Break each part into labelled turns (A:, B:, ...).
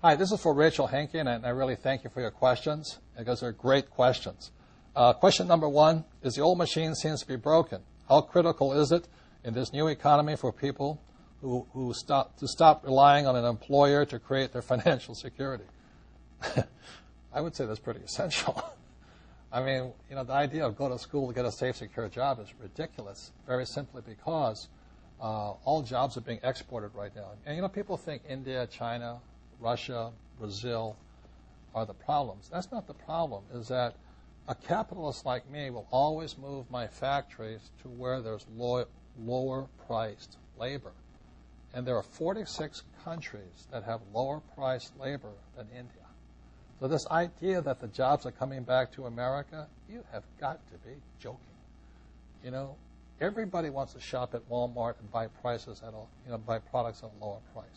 A: Hi, this is for Rachel Henke, and I really thank you for your questions because they're great questions. Question number one is the old machine seems to be broken. How critical is it in this new economy for people who stop relying on an employer to create their financial security? I would say that's pretty essential. I mean, the idea of go to school to get a safe, secure job is ridiculous, very simply because all jobs are being exported right now. And, people think India, China, Russia, Brazil are the problems. That's not the problem, is that a capitalist like me will always move my factories to where there's lower priced labor. And there are 46 countries that have lower priced labor than India. So this idea that the jobs are coming back to America, you have got to be joking. Everybody wants to shop at Walmart and buy buy products at a lower price.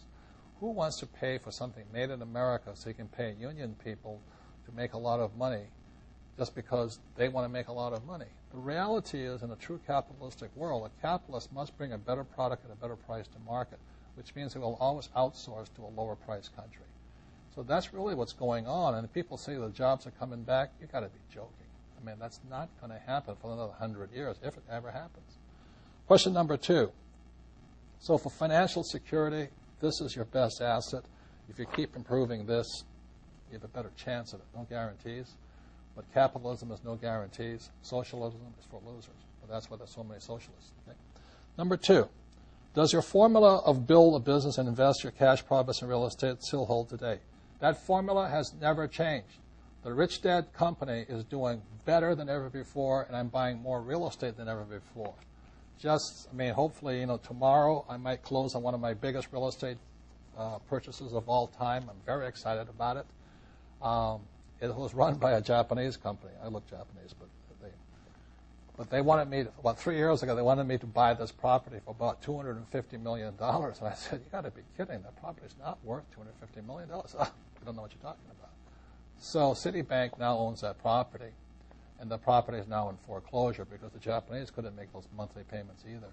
A: Who wants to pay for something made in America so you can pay union people to make a lot of money just because they want to make a lot of money? The reality is, in a true capitalistic world, a capitalist must bring a better product at a better price to market, which means it will always outsource to a lower price country. So that's really what's going on. And if people say the jobs are coming back, you've got to be joking. I mean, that's not going to happen for another 100 years, if it ever happens. Question number two. So for financial security, this is your best asset. If you keep improving this, you have a better chance of it. No guarantees. But capitalism is no guarantees. Socialism is for losers. But that's why there's so many socialists. Okay? Number two, does your formula of build a business and invest your cash profits in real estate still hold today? That formula has never changed. The Rich Dad Company is doing better than ever before, and I'm buying more real estate than ever before. Hopefully, tomorrow I might close on one of my biggest real estate purchases of all time. I'm very excited about it. It was run by a Japanese company. I look Japanese, but they wanted me, about 3 years ago, they wanted me to buy this property for about $250 million. And I said, you got to be kidding. That property's not worth $250 million. You don't know what you're talking about. So Citibank now owns that property, and the property is now in foreclosure because the Japanese couldn't make those monthly payments either.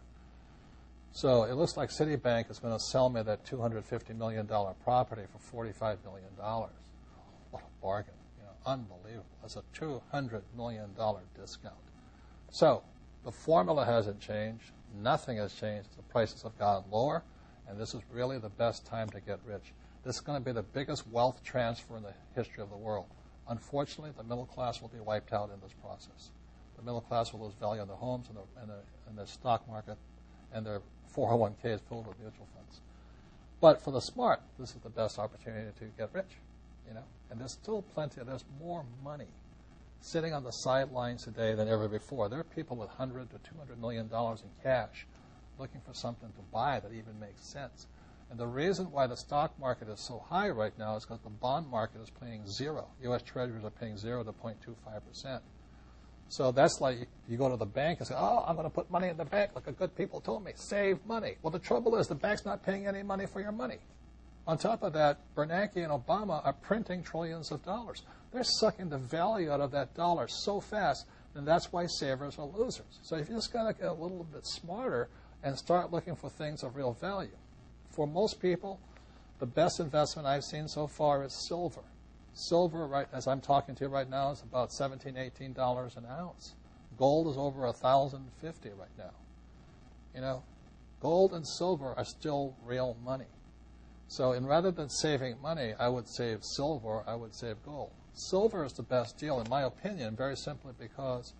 A: So it looks like Citibank is going to sell me that $250 million property for $45 million. What a bargain. Unbelievable. That's a $200 million discount. So the formula hasn't changed. Nothing has changed. The prices have gotten lower, and this is really the best time to get rich. This is going to be the biggest wealth transfer in the history of the world. Unfortunately, the middle class will be wiped out in this process. The middle class will lose value on their homes and their stock market, and their 401k is filled with mutual funds. But for the smart, this is the best opportunity to get rich. And there's still there's more money sitting on the sidelines today than ever before. There are people with $100 to $200 million in cash looking for something to buy that even makes sense. And the reason why the stock market is so high right now is because the bond market is paying zero. U.S. Treasuries are paying 0 to 0.25%. So that's like you go to the bank and say, I'm going to put money in the bank like a good people told me. Save money. Well, the trouble is the bank's not paying any money for your money. On top of that, Bernanke and Obama are printing trillions of dollars. They're sucking the value out of that dollar so fast, and that's why savers are losers. So if you just got to get a little bit smarter and start looking for things of real value. For most people, the best investment I've seen so far is silver. Silver, right as I'm talking to you right now, is about $17, $18 an ounce. Gold is over $1,050 right now. Gold and silver are still real money. So rather than saving money, I would save silver, I would save gold. Silver is the best deal, in my opinion, very simply because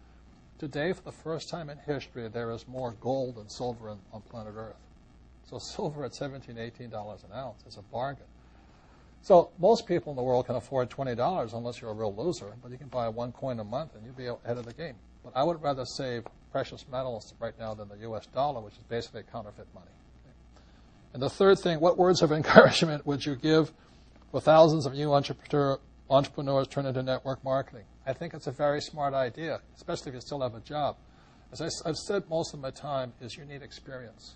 A: today, for the first time in history, there is more gold than silver on planet Earth. So silver at $17, $18 an ounce is a bargain. So most people in the world can afford $20 unless you're a real loser, but you can buy one coin a month and you'll be ahead of the game. But I would rather save precious metals right now than the U.S. dollar, which is basically counterfeit money. And the third thing, what words of encouragement would you give for thousands of new entrepreneurs turn into network marketing? I think it's a very smart idea, especially if you still have a job. As I've said most of my time, is you need experience.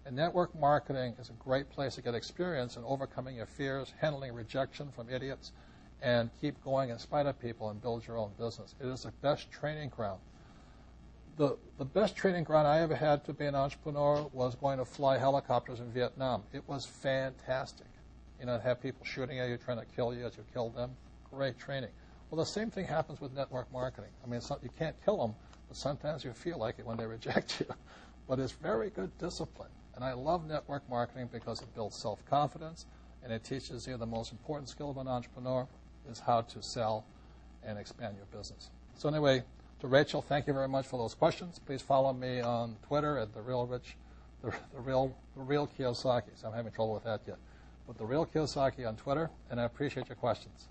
A: And network marketing is a great place to get experience in overcoming your fears, handling rejection from idiots, and keep going in spite of people and build your own business. It is the best training ground. The best training ground I ever had to be an entrepreneur was going to fly helicopters in Vietnam. It was fantastic. have people shooting at you, trying to kill you as you kill them. Great training. Well, the same thing happens with network marketing. I mean, you can't kill them, but sometimes you feel like it when they reject you. But it's very good discipline. And I love network marketing because it builds self-confidence, and it teaches you the most important skill of an entrepreneur is how to sell and expand your business. So anyway, to Rachel, thank you very much for those questions. Please follow me on Twitter at the real Kiyosaki. So I'm having trouble with that yet. But the real Kiyosaki on Twitter, and I appreciate your questions.